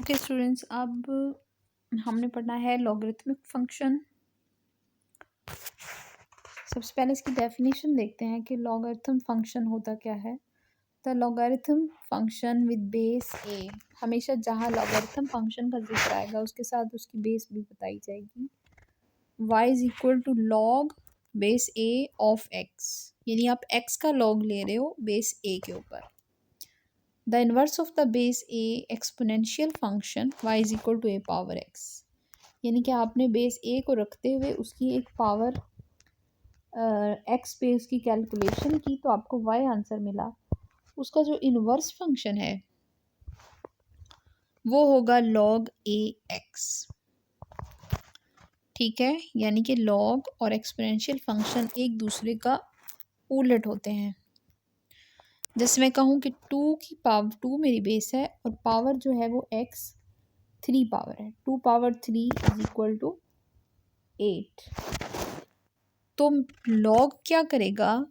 Okay students, अब हमने पढ़ना है लॉगरिथमिक फंक्शन। सबसे पहले इसकी डेफिनेशन देखते हैं कि लॉगरिथम फंक्शन होता क्या है। The logarithm function with base a, हमेशा जहाँ लॉगरिथम फंक्शन का जिक्र आएगा उसके साथ उसकी बेस भी बताई जाएगी। y is equal to log base a of x, यानी आप x का लॉग ले रहे हो बेस a के ऊपर। The inverse of the base a exponential function y is equal to a power x, यानी कि आपने बेस ए को रखते हुए उसकी एक पावर एक्स पे उसकी कैलकुलेशन की तो आपको वाई आंसर मिला। उसका जो इनवर्स फंक्शन है वो होगा लॉग ए एक्स। ठीक है, यानी कि लॉग और एक्सपोनेंशियल फंक्शन एक दूसरे का उलट होते हैं। जैसे मैं कहूँ कि टू की पावर, टू मेरी बेस है और पावर जो है वो एक्स थ्री पावर है, two power three is equal to 8। तो लॉग क्या करेगा,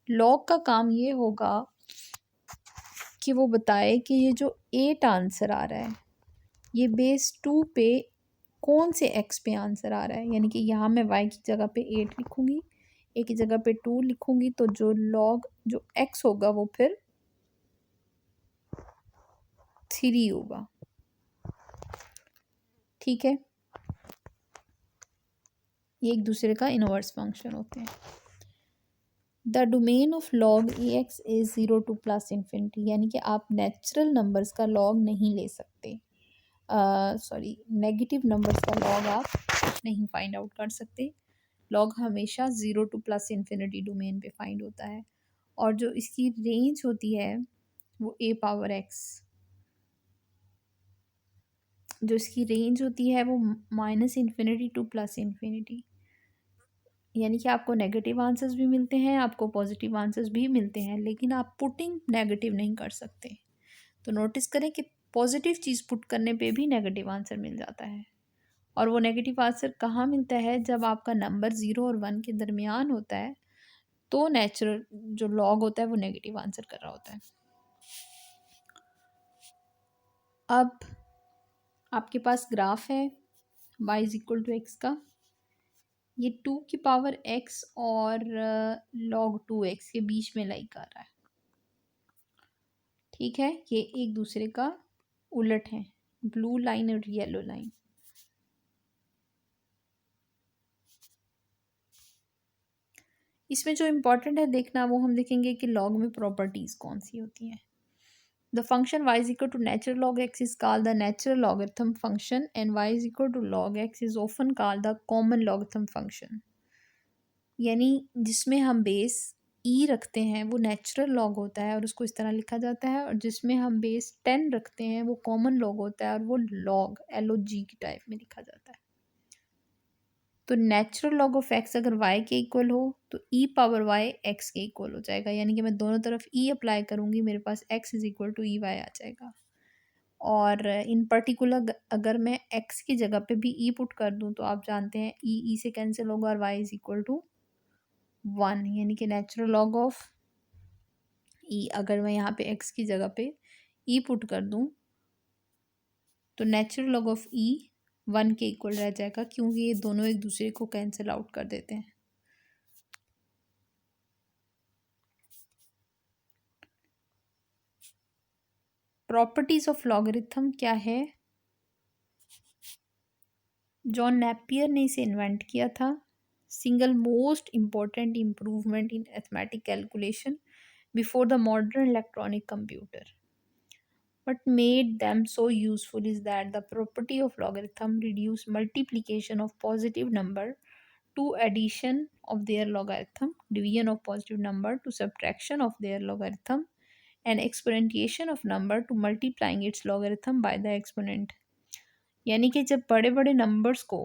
लॉग का काम ये होगा कि वो बताए कि ये जो 8 आंसर आ रहा है ये बेस 2 पे कौन से एक्स पे आंसर आ रहा है। यानी कि यहाँ मैं y की जगह पे 8 लिखूँगी, a की जगह पे 2 लिखूँगी, तो जो लॉग जो x होगा वो फिर 3 होगा। ठीक है, ये एक दूसरे का इनवर्स फंक्शन होते हैं। The domain of log a x is 0 two plus infinity, यानी कि आप नेचुरल नंबर्स का लॉग नहीं ले सकते, नेगेटिव नंबर्स का लॉग आप नहीं फाइंड आउट कर सकते। लॉग हमेशा 0 टू प्लस इन्फिनिटी डोमेन पे फाइंड होता है। और जो इसकी रेंज होती है वो a पावर x, जो इसकी रेंज होती है वो minus infinity two plus infinity, यानी कि आपको नेगेटिव आंसर्स भी मिलते हैं, आपको पॉजिटिव आंसर्स भी मिलते हैं, लेकिन आप पुटिंग नेगेटिव नहीं कर सकते। तो नोटिस करें कि पॉजिटिव चीज़ पुट करने पे भी नेगेटिव आंसर मिल जाता है। और वो नेगेटिव आंसर कहाँ मिलता है, जब आपका नंबर 0 और 1 के दरमियान होता है, तो नेचुरल जो लॉग होता है वो नेगेटिव आंसर कर रहा होता है। अब आपके पास ग्राफ है y is equal to x का, ये 2 की पावर x और log 2x के बीच में लाई कर रहा है। ठीक है, ये एक दूसरे का उलट है, ब्लू लाइन और येलो लाइन। इसमें जो इम्पोर्टेंट है देखना, वो हम देखेंगे कि लॉग में प्रॉपर्टीज कौन सी होती हैं। The function y is equal to natural log x is called the natural logarithm function and y is equal to log x is often called the common logarithm function. यानी जिसमें हम base ई रखते हैं वो नेचुरल लॉग होता है और उसको इस तरह लिखा जाता है, और जिसमें हम बेस 10 रखते हैं वो कॉमन लॉग होता है और वो लॉग LOG की टाइप में लिखा जाता है। तो नेचुरल लॉग ऑफ एक्स अगर y के इक्वल हो तो e पावर y x के इक्वल हो जाएगा, यानी कि मैं दोनों तरफ e अप्लाई करूँगी, मेरे पास x is equal to e y आ जाएगा। और इन पर्टिकुलर अगर मैं x की जगह पे भी e पुट कर दूँ तो आप जानते हैं e से कैंसिल होगा और y इज इक्वल टू 1, यानी कि नेचुरल लॉग ऑफ e, अगर मैं यहाँ पे x की जगह पे e पुट कर दूँ तो नेचुरल लॉग ऑफ e 1 के इक्वल रह जाएगा, क्योंकि ये दोनों एक दूसरे को कैंसिल आउट कर देते हैं। प्रॉपर्टीज ऑफ लॉगरिथम क्या है, जॉन नेपियर ने इसे इन्वेंट किया था। Single most important improvement in arithmetic calculation before the modern electronic computer, what made them so useful is that the property of logarithm reduce multiplication of positive number to addition of their logarithm, division of positive number to subtraction of their logarithm, and exponentiation of number to multiplying its logarithm by the exponent। यानी कि जब बड़े बड़े numbers को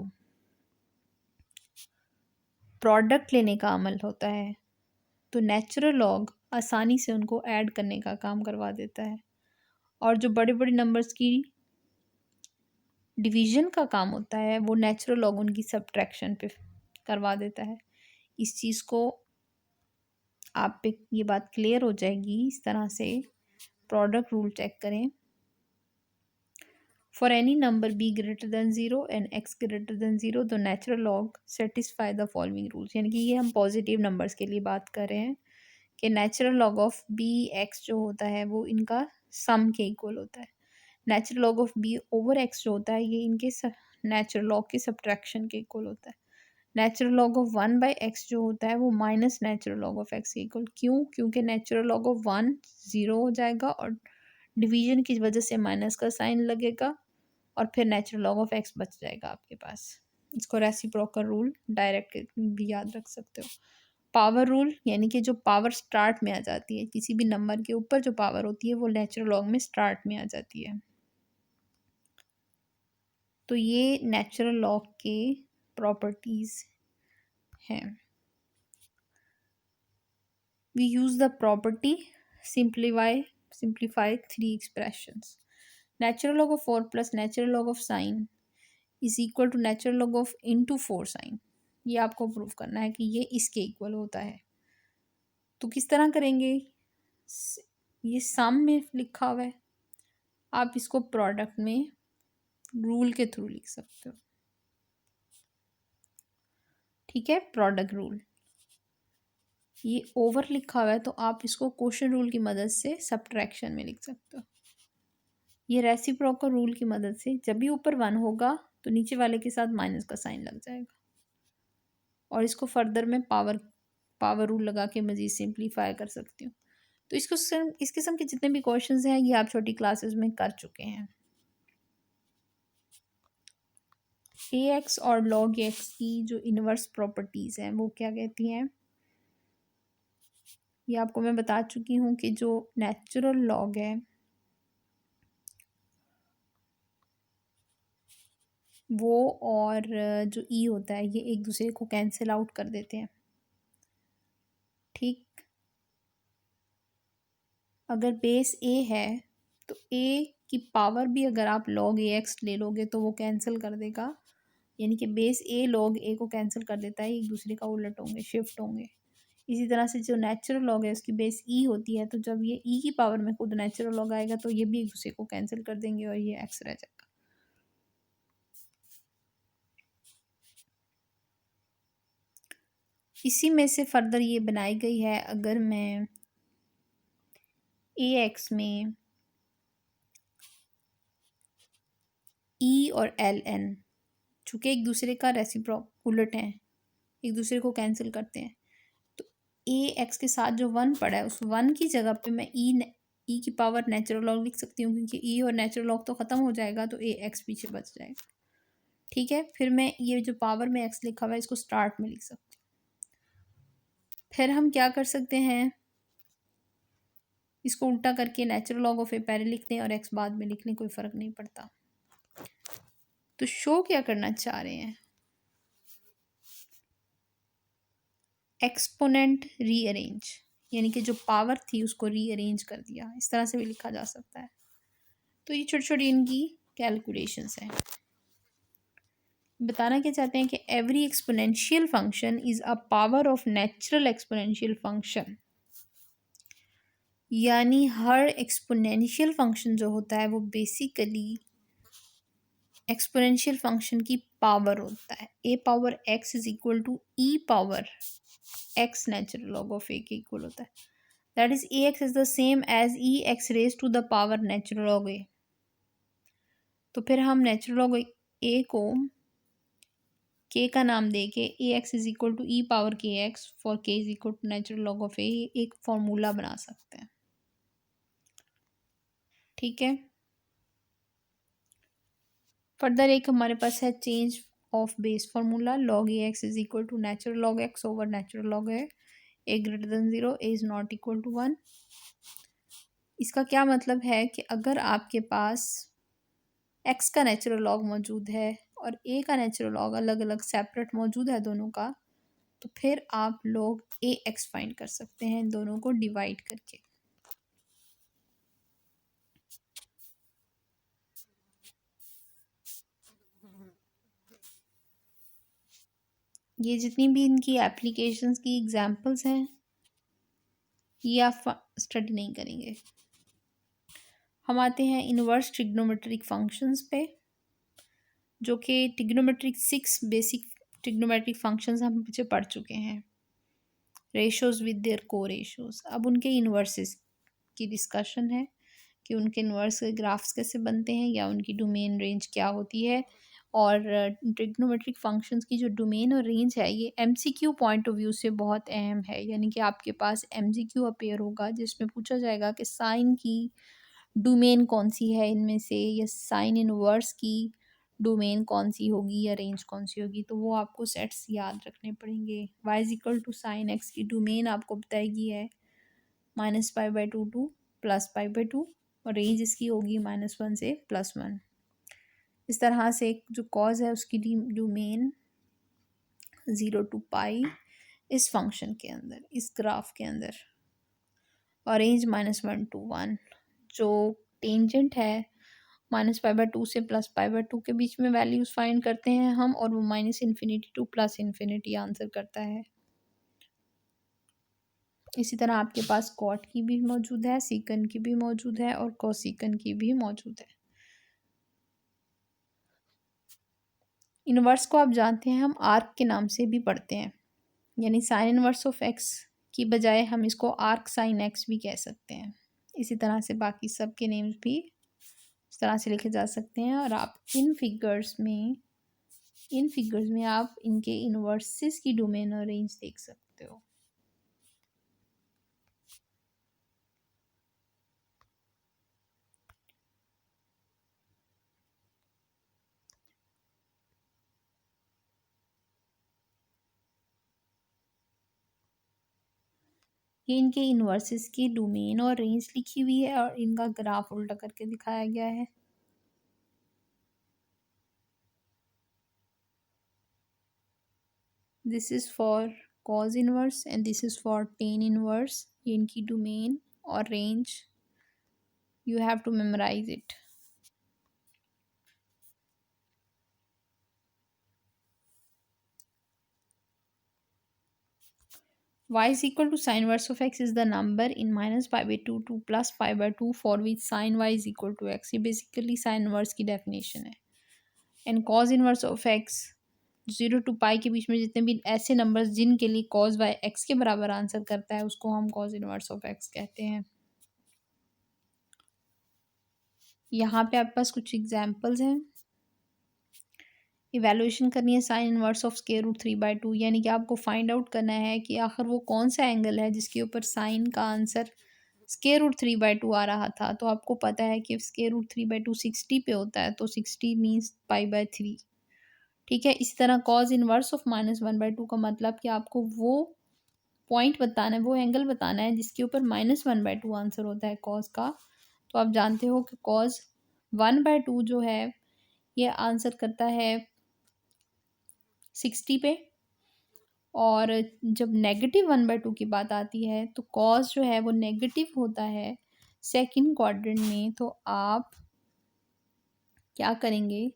product लेने का अमल होता है तो नेचुरल लॉग आसानी से उनको ऐड करने का काम करवा देता है, और जो बड़े बड़े नंबर्स की डिवीजन का काम होता है वो नेचुरल लॉग उनकी सब्ट्रैक्शन पे करवा देता है। इस चीज़ को आप पे ये बात क्लियर हो जाएगी इस तरह से। प्रोडक्ट रूल चेक करें, For any number b greater than 0 and x greater than 0 the natural log satisfy the following rules। यानी कि ये हम पॉजिटिव नंबर्स के लिए बात कर रहे हैं कि natural log of b x जो होता है वो इनका सम के इक्वल होता है। Natural log of b over x जो होता है ये इनके नेचुरल लॉग के सब्ट्रैक्शन के इक्वल होता है। नेचुरल लॉग ऑफ 1/x जो होता है वो minus natural log of x के इक्वल। क्यों? क्योंकि नेचुरल लॉग ऑफ 1 0 हो जाएगा और डिवीजन की वजह से माइनस का साइन लगेगा और फिर नेचुरल लॉग ऑफ एक्स बच जाएगा आपके पास। इसको रेसिप्रोकल रूल डायरेक्ट भी याद रख सकते हो। पावर रूल यानी कि जो पावर स्टार्ट में आ जाती है, किसी भी नंबर के ऊपर जो पावर होती है वो नेचुरल लॉग में स्टार्ट में आ जाती है। तो ये नेचुरल लॉग के प्रॉपर्टीज हैं। We use the property simplify three expressions। Natural log of 4 plus natural log of sine is equal to natural log of into 4 sine. ये आपको प्रूव करना है कि ये इसके इक्वल होता है। तो किस तरह करेंगे? ये सम में लिखा हुआ है, आप इसको प्रोडक्ट में रूल के थ्रू लिख सकते हो। ठीक है, प्रोडक्ट रूल। ये ओवर लिखा हुआ है तो आप इसको क्वोशंट रूल की मदद से सब्ट्रैक्शन में लिख सकते हो। ये रेसिप्रोकल रूल की मदद से जब भी ऊपर 1 होगा तो नीचे वाले के साथ माइनस का साइन लग जाएगा। और इसको फर्दर में पावर रूल लगा के मज़ीद सिंप्लीफाई कर सकती हूँ। तो इस किस्म के जितने भी क्वेश्चंस हैं ये आप छोटी क्लासेस में कर चुके हैं। ए एक्स और लॉग एक्स की जो इनवर्स प्रॉपर्टीज़ हैं वो क्या कहती हैं? ये आपको मैं बता चुकी हूँ कि जो नेचुरल लॉग है वो और जो ई होता है ये एक दूसरे को कैंसिल आउट कर देते हैं। ठीक, अगर बेस ए है तो ए की पावर भी अगर आप लॉग ए एक्स ले लोगे तो वो कैंसिल कर देगा। यानी कि बेस ए लॉग ए को कैंसिल कर देता है, एक दूसरे का उलट होंगे, शिफ्ट होंगे। इसी तरह से जो नेचुरल लॉग है उसकी बेस ई होती है तो जब ये ई की पावर में खुद नेचुरल लॉग आएगा तो ये भी एक दूसरे को कैंसिल कर देंगे और ये एक्स रह जाएगा। इसी में से फर्दर ये बनाई गई है, अगर मैं ए एक्स में ई और एल एन चूँकि एक दूसरे का रेसिप्रोक उलट हैं, एक दूसरे को कैंसिल करते हैं, तो ए एक्स के साथ जो 1 पड़ा है उस 1 की जगह पे मैं ई की पावर नेचुरल लॉग लिख सकती हूँ क्योंकि ई और नेचुरल लॉग तो ख़त्म हो जाएगा तो ए एक्स पीछे बच जाएगा। ठीक है, फिर मैं ये जो पावर में एक्स लिखा हुआ है इसको स्टार्ट में लिख सकती हूँ। फिर हम क्या कर सकते हैं, इसको उल्टा करके नेचुरल लॉग ऑफ ए पहले लिख दें और एक्स बाद में लिख लें, कोई फ़र्क नहीं पड़ता। तो शो क्या करना चाह रहे हैं? एक्सपोनेंट रीअरेंज, यानी कि जो पावर थी उसको रीअरेंज कर दिया, इस तरह से भी लिखा जा सकता है। तो ये छोटी छोटी इनकी कैलकुलेशंस हैं। बताना क्या चाहते हैं कि every exponential function is a power of natural exponential function. यानी हर एक्सपोनेंशियल फंक्शन जो होता है वो बेसिकली एक्सपोनेंशियल फंक्शन की पावर होता है। A power x is equal to e power x natural log of a के इक्वल होता है। That is a x is the same as e x raise to the power natural log a. तो फिर हम natural log ए को के का नाम दे के a x is equal to e power k x for k is equal to natural log of a एक फॉर्मूला बना सकते हैं। ठीक है, फर्दर एक हमारे पास है change of base formula. Log a x is equal to natural log x over natural log a greater than 0 a is not equal to 1। इसका क्या मतलब है कि अगर आपके पास एक्स का नेचुरल लॉग मौजूद है और ए का नेचुरल लॉग अलग अलग सेपरेट मौजूद है दोनों का, तो फिर आप लोग ए एक्स फाइंड कर सकते हैं दोनों को डिवाइड करके। ये जितनी भी इनकी एप्लीकेशंस की एग्जांपल्स हैं ये आप स्टडी नहीं करेंगे। हम आते हैं इनवर्स ट्रिग्नोमेट्रिक फंक्शंस पे, जो कि ट्रिग्नोमेट्रिक 6 बेसिक ट्रिग्नोमेट्रिक फंक्शंस हम पीछे पढ़ चुके हैं। रेशोज विद देयर को रेशोज। अब उनके इन्वर्सेस की डिस्कशन है कि उनके इन्वर्स के ग्राफ्स कैसे बनते हैं या उनकी डोमेन रेंज क्या होती है। और ट्रिग्नोमेट्रिक फंक्शंस की जो डोमेन और रेंज है ये एमसीक्यू पॉइंट ऑफ व्यू से बहुत अहम है। यानी कि आपके पास एमसीक्यू अपेयर होगा जिसमें पूछा जाएगा कि साइन की डोमेन कौन सी है इनमें से, या साइन इनवर्स की डोमेन कौन सी होगी या रेंज कौन सी होगी। तो वो आपको सेट्स याद रखने पड़ेंगे। y is equal to sine x की डोमेन आपको बताएगी है -π/2 टू +π/2 और रेंज इसकी होगी -1 से +1। इस तरह से जो कॉज है उसकी डोमेन 0 टू पाई इस फंक्शन के अंदर, इस ग्राफ के अंदर, और रेंज -1 टू 1। जो टेंजेंट है -π/2 से +π/2 के बीच में वैल्यूज फाइंड करते हैं हम, और वो -∞ टू +∞ आंसर करता है। इसी तरह आपके पास कॉट की भी मौजूद है, सीकन की भी मौजूद है और कोसीकन की भी मौजूद है। इनवर्स को आप जानते हैं हम आर्क के नाम से भी पढ़ते हैं, यानी साइन इनवर्स ऑफ एक्स की बजाय हम इसको आर्क साइन एक्स भी कह सकते हैं। इसी तरह से बाकी सब के नेम्स भी इस तरह से लिखे जा सकते हैं। और आप इन फिगर्स में आप इनके इनवर्सेस की डोमेन और रेंज देख सकते हो। ये इनके इनवर्सेस की डोमेन और रेंज लिखी हुई है और इनका ग्राफ उल्टा करके दिखाया गया है। This is for cos inverse and this is for tan inverse. ये इनकी डोमेन और range, you have to memorise it. y is equal to sin inverse of x is the number in -π/2 to +π/2 for which sin y is equal to x। ये basically sine inverse की definition है। And cos inverse of x 0 to pi के बीच में जितने भी ऐसे numbers जिनके लिए कॉज y x के बराबर आंसर करता है उसको हम कॉज इनवर्स ऑफ x कहते हैं। यहाँ पे आपके पास कुछ एग्जाम्पल्स हैं। इवेल्युएशन करनी है साइन इनवर्स ऑफ √3/2, यानी कि आपको फाइंड आउट करना है कि आखिर वो कौन सा एंगल है जिसके ऊपर साइन का आंसर √3/2 आ रहा था। तो आपको पता है कि √3/2 60 पे होता है, तो 60 मीन्स π/3। ठीक है। इसी तरह कॉज इनवर्स ऑफ -1/2 का मतलब कि आपको वो पॉइंट बताना है, वो एंगल बताना है जिसके ऊपर -1/2 आंसर होता है कॉज का। तो आप जानते हो कि कॉज 1/2 जो है ये आंसर करता है 60 पे। और जब -1/2 की बात आती है तो कॉज जो है वो नेगेटिव होता है सेकंड क्वाड्रेंट में। तो आप क्या करेंगे,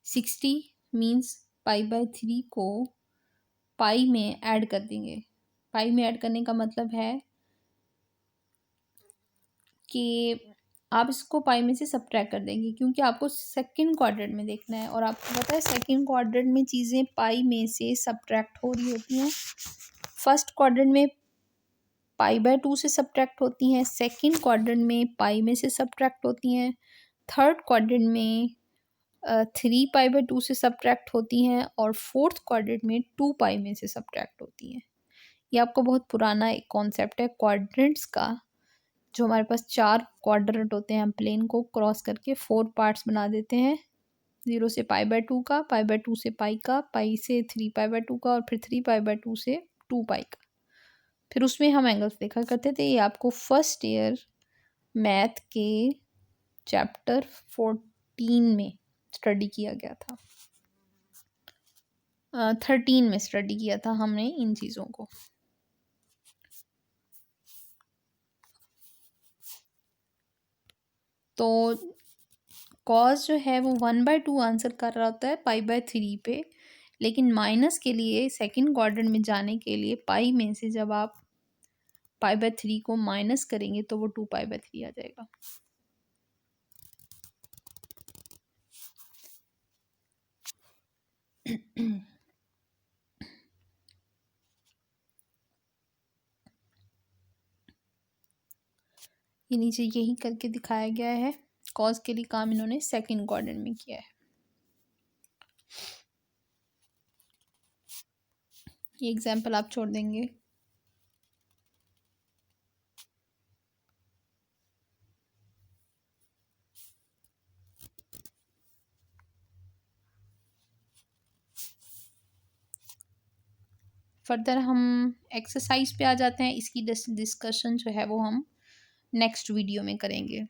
60 मीन्स π/3 को पाई में ऐड कर देंगे। पाई में ऐड करने का मतलब है कि आप इसको पाई में से सब्ट्रैक्ट कर देंगे, क्योंकि आपको सेकंड क्वाड्रेंट में देखना है और आपको पता है सेकंड क्वाड्रेंट में चीज़ें पाई में से सब्ट्रैक्ट हो रही होती हैं। फर्स्ट क्वाड्रेंट में π/2 से सब्ट्रैक्ट होती हैं, सेकंड क्वाड्रेंट में पाई में से सब्ट्रैक्ट होती हैं, थर्ड क्वाड्रेंट में 3π/2 से सब्ट्रैक्ट होती हैं और फोर्थ क्वाड्रेंट में 2 पाई में से सब्ट्रैक्ट होती हैं। ये आपको बहुत पुराना एक कॉन्सेप्ट है क्वाड्रेंट्स का। जो हमारे पास 4 क्वाड्रेंट होते हैं, हम प्लेन को क्रॉस करके 4 पार्ट्स बना देते हैं। 0 से π/2 का, π/2 से पाई का, पाई से 3π/2 का और फिर 3π/2 से 2 पाई का। फिर उसमें हम एंगल्स देखा करते थे। ये आपको फर्स्ट ईयर मैथ के चैप्टर 14 में स्टडी किया गया था, 13 में स्टडी किया था हमने इन चीज़ों को। तो कॉज जो है वो 1/2 आंसर कर रहा होता है π/3 पे, लेकिन माइनस के लिए सेकंड क्वाड्रेंट में जाने के लिए पाई में से जब आप π/3 को माइनस करेंगे तो वो 2 π/3 आ जाएगा। ये नीचे यही करके दिखाया गया है। कॉज के लिए काम इन्होंने सेकंड क्वाड्रेंट में किया है। ये एग्जाम्पल आप छोड़ देंगे। फर्दर हम एक्सरसाइज पे आ जाते हैं। इसकी डिस्कशन जो है वो हम नेक्स्ट वीडियो में करेंगे।